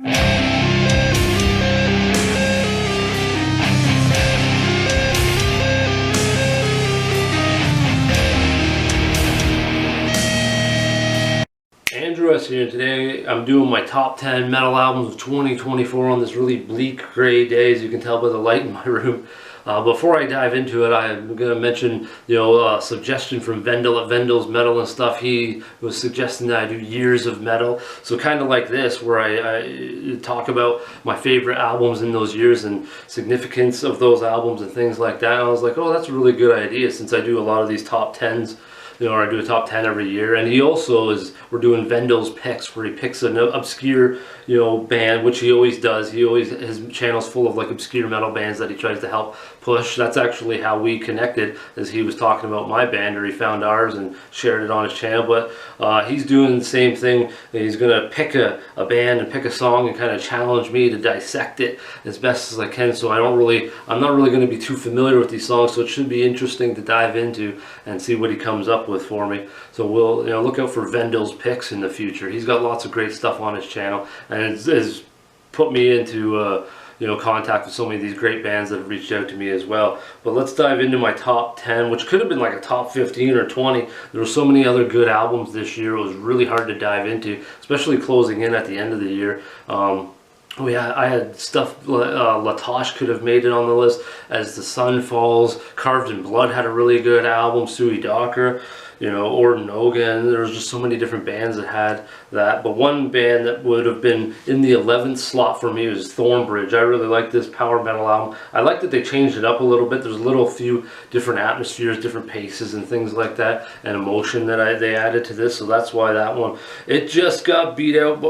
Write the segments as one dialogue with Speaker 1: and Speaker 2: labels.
Speaker 1: Andrew S. here. Today I'm doing my top 10 metal albums of 2024 on this really bleak gray day, as you can tell by the light in my room. Before I dive into it, I'm going to mention, a suggestion from Vendel at Vendel's Metal and Stuff. He was suggesting that I do years of metal, so kind of like this, where I talk about my favorite albums in those years and significance of those albums and things like that. And I was like, oh, that's a really good idea, since I do a lot of these top 10s. Or I do a top 10 every year. And he also we're doing Vendel's picks, where he picks an obscure, band, which he always does. His channel's full of like obscure metal bands that he tries to help push. That's actually how we connected, as he was talking about my band, or he found ours and shared it on his channel. But he's doing the same thing. He's gonna pick a band and pick a song and kind of challenge me to dissect it as best as I can. So I'm not really gonna be too familiar with these songs, so it should be interesting to dive into and see what he comes up with for me. So we'll look out for Vendel's picks in the future. He's got lots of great stuff on his channel, and it's put me into contact with so many of these great bands that have reached out to me as well. But let's dive into my top 10, which could have been like a top 15 or 20. There were so many other good albums this year. It was really hard to dive into, especially closing in at the end of the year. I had stuff, Latosh could have made it on the list. As the Sun Falls, Carved in Blood had a really good album, Suey Docker, Orton Hogan. There was just so many different bands that had that. But one band that would have been in the 11th slot for me was Thornbridge. I really like this power metal album. I like that they changed it up a little bit. There's a few different atmospheres, different paces and things like that, and emotion that they added to this. So that's why that one, it just got beat out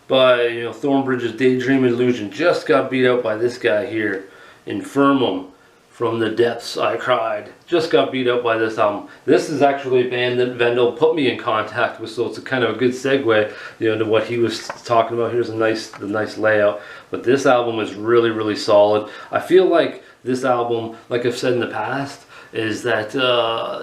Speaker 1: by Thornbridge's Daydream Illusion. Just got beat out by this guy here, Infirmum. From the Depths I Cried. Just got beat up by this album. This is actually a band that Vendel put me in contact with, so it's a kind of a good segue, to what he was talking about. Here's the nice layout. But this album is really, really solid. I feel like this album, like I've said in the past, is that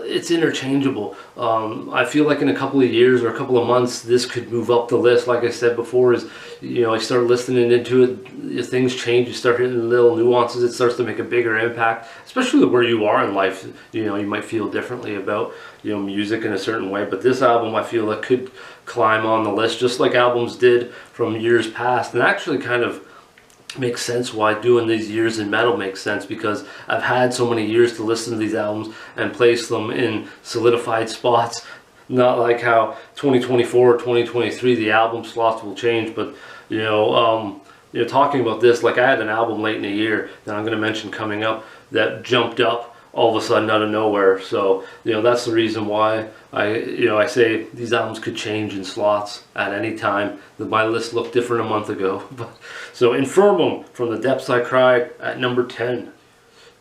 Speaker 1: it's interchangeable. I feel like in a couple of years or a couple of months, this could move up the list. Like I said before, I start listening into it, things change, you start hitting little nuances, it starts to make a bigger impact, especially where you are in life. You might feel differently about music in a certain way, but this album, I feel like, could climb on the list, just like albums did from years past. And actually kind of makes sense why doing these years in metal makes sense, because I've had so many years to listen to these albums and place them in solidified spots. Not like how 2024 or 2023 the album slots will change, but talking about this, like I had an album late in the year that I'm going to mention coming up that jumped up all of a sudden out of nowhere. So that's the reason why I say these albums could change in slots at any time. My list looked different a month ago. So Infirmum, From the Depths I Cried, at number 10.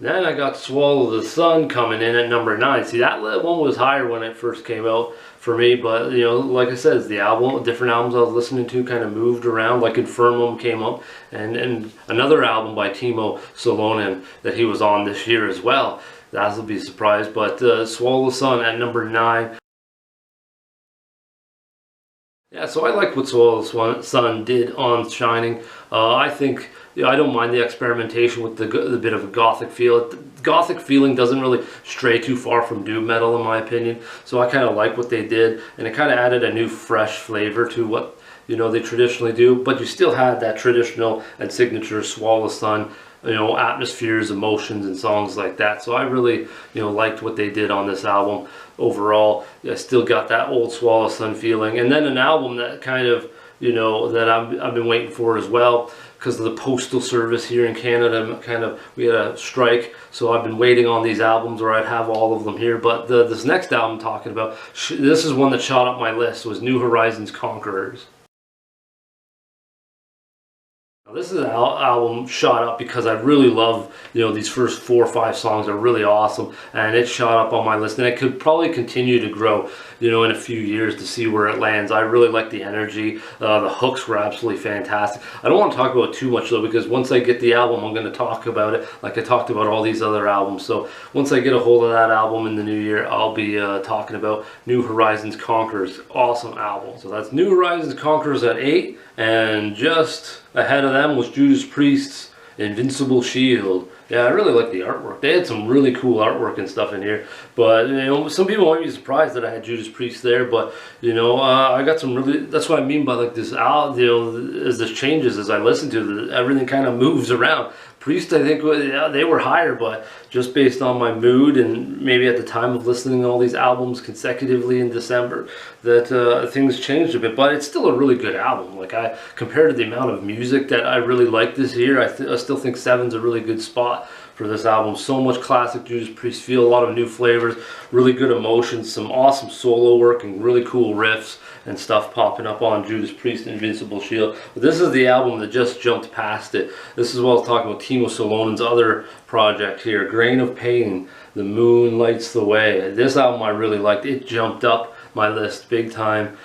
Speaker 1: Then I got Swallow the Sun coming in at number 9. See, that one was higher when it first came out for me, but like I said, the different albums I was listening to kind of moved around. Like Infirmum came up, and another album by Timo Salonen that he was on this year as well. That'll be a surprise. But Swallow the Sun at number 9. Yeah, so I like what Swallow the Sun did on Shining. I think I don't mind the experimentation with the bit of a gothic feel. The gothic feeling doesn't really stray too far from doom metal, in my opinion. So I kind of like what they did, and it kind of added a new, fresh flavor to what they traditionally do. But you still had that traditional and signature Swallow the Sun, atmospheres, emotions, and songs like that. So I really, liked what they did on this album overall. I still got that old Swallow the Sun feeling. And then an album that kind of, that I've been waiting for as well, because of the postal service here in Canada. We had a strike, so I've been waiting on these albums, or I'd have all of them here. But this next album I'm talking about, this is one that shot up my list, was New Horizons Conquerors. Now, this is an album shot up because I really love, these first 4 or 5 songs are really awesome, and it shot up on my list, and it could probably continue to grow, in a few years to see where it lands. I really like the energy. The hooks were absolutely fantastic. I don't want to talk about it too much though, because once I get the album, I'm going to talk about it like I talked about all these other albums. So once I get a hold of that album in the new year, I'll be talking about New Horizons Conquerors. Awesome album. So that's New Horizons Conquerors at 8, and just ahead of them was Judas Priest's Invincible Shield. Yeah, I really like the artwork. They had some really cool artwork and stuff in here. But, some people might be surprised that I had Judas Priest there. But, I got some really... That's what I mean by, like, this album, as this changes, as I listen to it, everything kind of moves around. Priest, I think, yeah, they were higher, but just based on my mood and maybe at the time of listening to all these albums consecutively in December, that things changed a bit. But it's still a really good album. Like, compared to the amount of music that I really like this year, I still think 7's a really good spot for this album. So much classic Judas Priest feel, a lot of new flavors, really good emotions, some awesome solo work, and really cool riffs and stuff popping up on Judas Priest Invincible Shield. But this is the album that just jumped past it. This is what I was talking about Timo Solonen's other project here, Grain of Pain, The Moon Lights the Way. This album I really liked. It jumped up my list big time.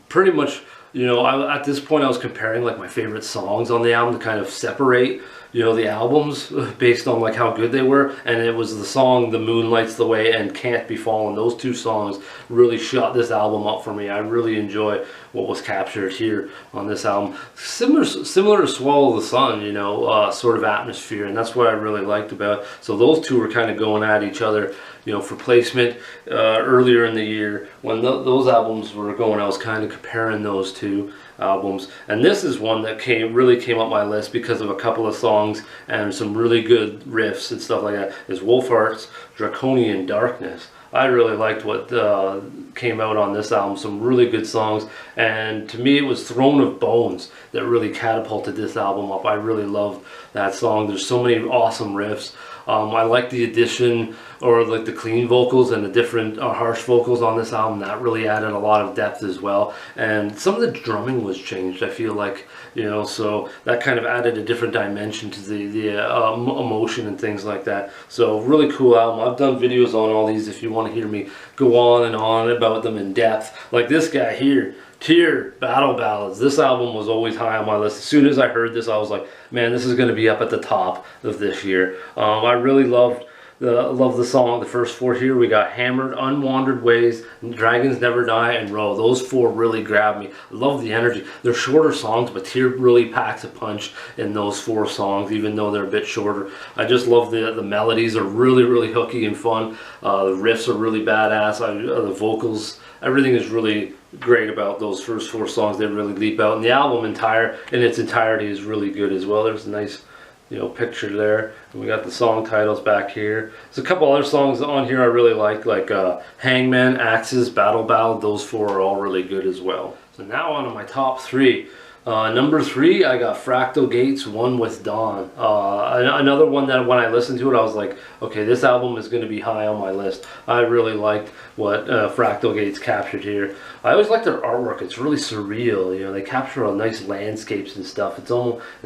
Speaker 1: Pretty much, at this point I was comparing like my favorite songs on the album to kind of separate the albums based on like how good they were, and it was the song The Moon Lights the Way and Can't Be Fallen. Those 2 songs really shot this album up for me. I really enjoy what was captured here on this album. Similar to Swallow the Sun, sort of atmosphere, and that's what I really liked about it. So those 2 were kind of going at each other, for placement earlier in the year. When those albums were going, I was kind of comparing those 2 albums, and this is one that really came up my list because of a couple of songs and some really good riffs and stuff like that. Is Wolfheart's Draconian Darkness. I really liked what came out on this album. Some really good songs, and to me it was Throne of Bones that really catapulted this album up. I really loved that song. There's so many awesome riffs. I like the addition, or like the clean vocals and the different harsh vocals on this album. That really added a lot of depth as well. And some of the drumming was changed, I feel like, so that kind of added a different dimension to the emotion and things like that. So really cool album. I've done videos on all these if you want to hear me go on and on about them in depth. Like this guy here, Tyr, Battle Ballads. This album was always high on my list. As soon as I heard this, I was like, man, this is going to be up at the top of this year. I really loved the song. The first 4 here, we got Hammered, Unwandered Ways, Dragons Never Die, and Row. Those 4 really grabbed me. I love the energy. They're shorter songs, but Tyr really packs a punch in those 4 songs, even though they're a bit shorter. I just love the melodies are really, really hooky and fun. The riffs are really badass. The vocals, everything is really great about those first 4 songs. They really leap out, and the album in its entirety is really good as well. There's a nice picture there, and we got the song titles back here. There's a couple other songs on here I really like Hangman, Axes, Battle Ballad. Those 4 are all really good as well. So now on to my top 3. Number 3, I got Fractal Gates, One with Dawn. Another one that when I listened to it, I was like, okay, this album is going to be high on my list. I really liked what Fractal Gates captured here. I always like their artwork. It's really surreal. They capture all nice landscapes and stuff. It's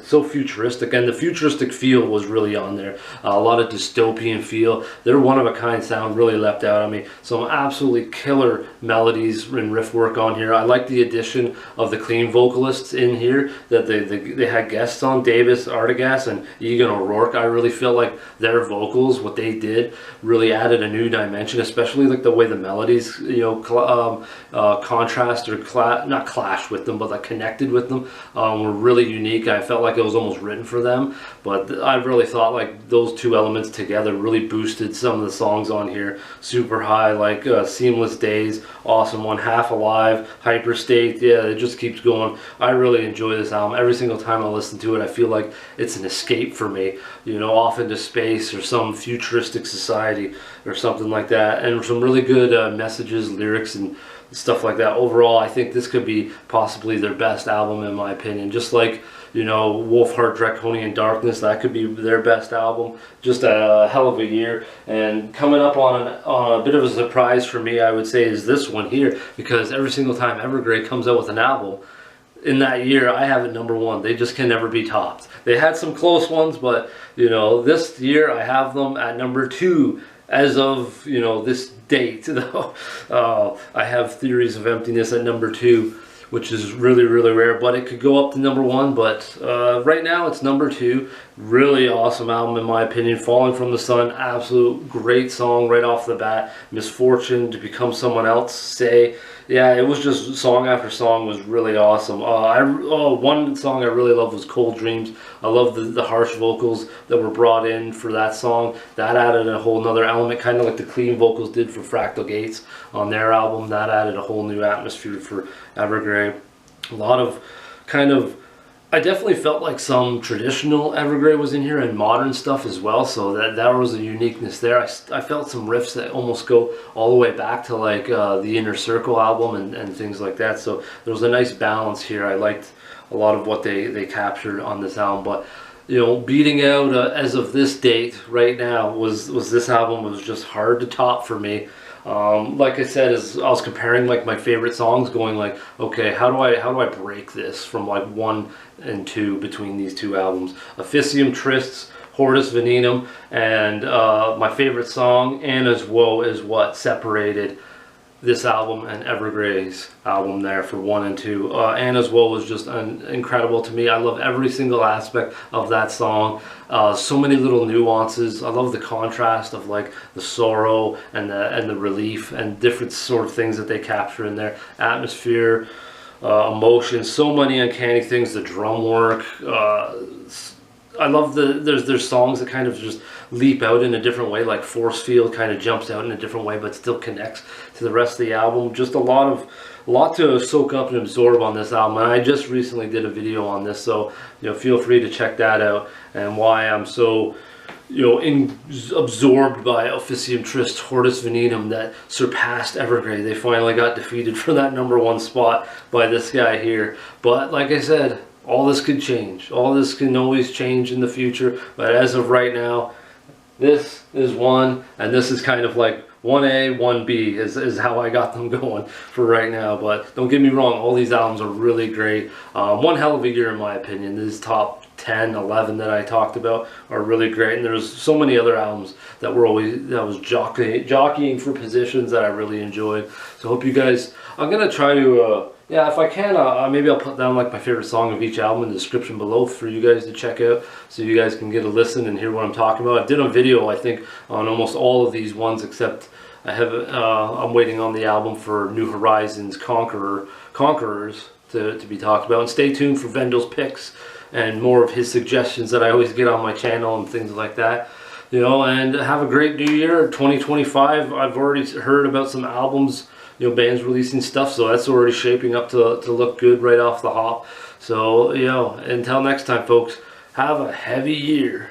Speaker 1: so futuristic, and the futuristic feel was really on there. A lot of dystopian feel. Their one-of-a-kind sound really leapt out on me. Some absolutely killer melodies and riff work on here. I like the addition of the clean vocalists in here that they had guests on, Davis Artigas and Egan O'Rourke. I really feel like their vocals, what they did, really added a new dimension, especially like the way the melodies contrast or not clash with them, but like connected with them, were really unique. I felt like it was almost written for them, but I really thought like those 2 elements together really boosted some of the songs on here. Super High, like Seamless Days, awesome one. Half Alive, Hyperstate, yeah, it just keeps going. I really enjoy this album. Every single time I listen to it, I feel like it's an escape for me, off into space or some futuristic society or something like that. And some really good messages, lyrics, and stuff like that. Overall, I think this could be possibly their best album in my opinion. Just like, Wolfheart Draconian Darkness, that could be their best album. Just a hell of a year. And coming up on a bit of a surprise for me, I would say, is this one here, because every single time Evergrey comes out with an album, in that year, I have it #1. They just can never be topped. They had some close ones, but you know, this year I have them at #2 as of, you know, this date. Though I have Theories of Emptiness at #2, which is really, really rare, but it could go up to #1. But right now it's #2. Really awesome album in my opinion. Falling from the Sun, absolute great song right off the bat. Misfortune, To Become Someone Else, Say. Yeah, it was just song after song was really awesome. One song I really loved was Cold Dreams. I love the harsh vocals that were brought in for that song. That added a whole nother element, kind of like the clean vocals did for Fractal Gates on their album. That added a whole new atmosphere for Evergrey. A lot of kind of, I definitely felt like some traditional Evergrey was in here and modern stuff as well, so that was a uniqueness there. I felt some riffs that almost go all the way back to like the Inner Circle album and things like that, so there was a nice balance here. I liked a lot of what they captured on this album, but you know, beating out as of this date right now was this album was just hard to top for me. Like I said, as I was comparing like my favorite songs, going like, okay, how do I break this from like 1 and 2 between these two albums? Officium Tristes, Hortus Venenum, and my favorite song, Anna's Woe, is what separated this album and Evergrey's album there for 1 and 2. Anna's Woe was just incredible to me. I love every single aspect of that song. So many little nuances. I love the contrast of like the sorrow and the relief and different sort of things that they capture in there. Atmosphere, emotion, so many uncanny things. The drum work. I love there's songs that kind of just leap out in a different way, like Force Field kind of jumps out in a different way but still connects to the rest of the album. Just a lot to soak up and absorb on this album, and I just recently did a video on this, so you know, feel free to check that out, and why I'm so, you know, absorbed by Officium Tristes, Hortus Venenum, that surpassed Evergrey. They finally got defeated for that #1 spot by this guy here. But like I said, all this could change. All this can always change in the future. But as of right now, this is 1, and this is kind of like 1A, 1B is how I got them going for right now. But don't get me wrong, all these albums are really great. One hell of a year in my opinion. These top 10, 11 that I talked about are really great, and there's so many other albums that was jockeying for positions that I really enjoyed. So I hope you guys, I'm gonna try to yeah, if I can, maybe I'll put down like my favorite song of each album in the description below for you guys to check out, so you guys can get a listen and hear what I'm talking about. I did a video, I think, on almost all of these ones, except I'm waiting on the album for New Horizons Conquerors to be talked about. And stay tuned for Vendel's picks and more of his suggestions that I always get on my channel and things like that. You know, and have a great new year, 2025. I've already heard about some albums, you know, bands releasing stuff, so that's already shaping up to look good right off the hop. So, you know, until next time, folks, have a heavy year.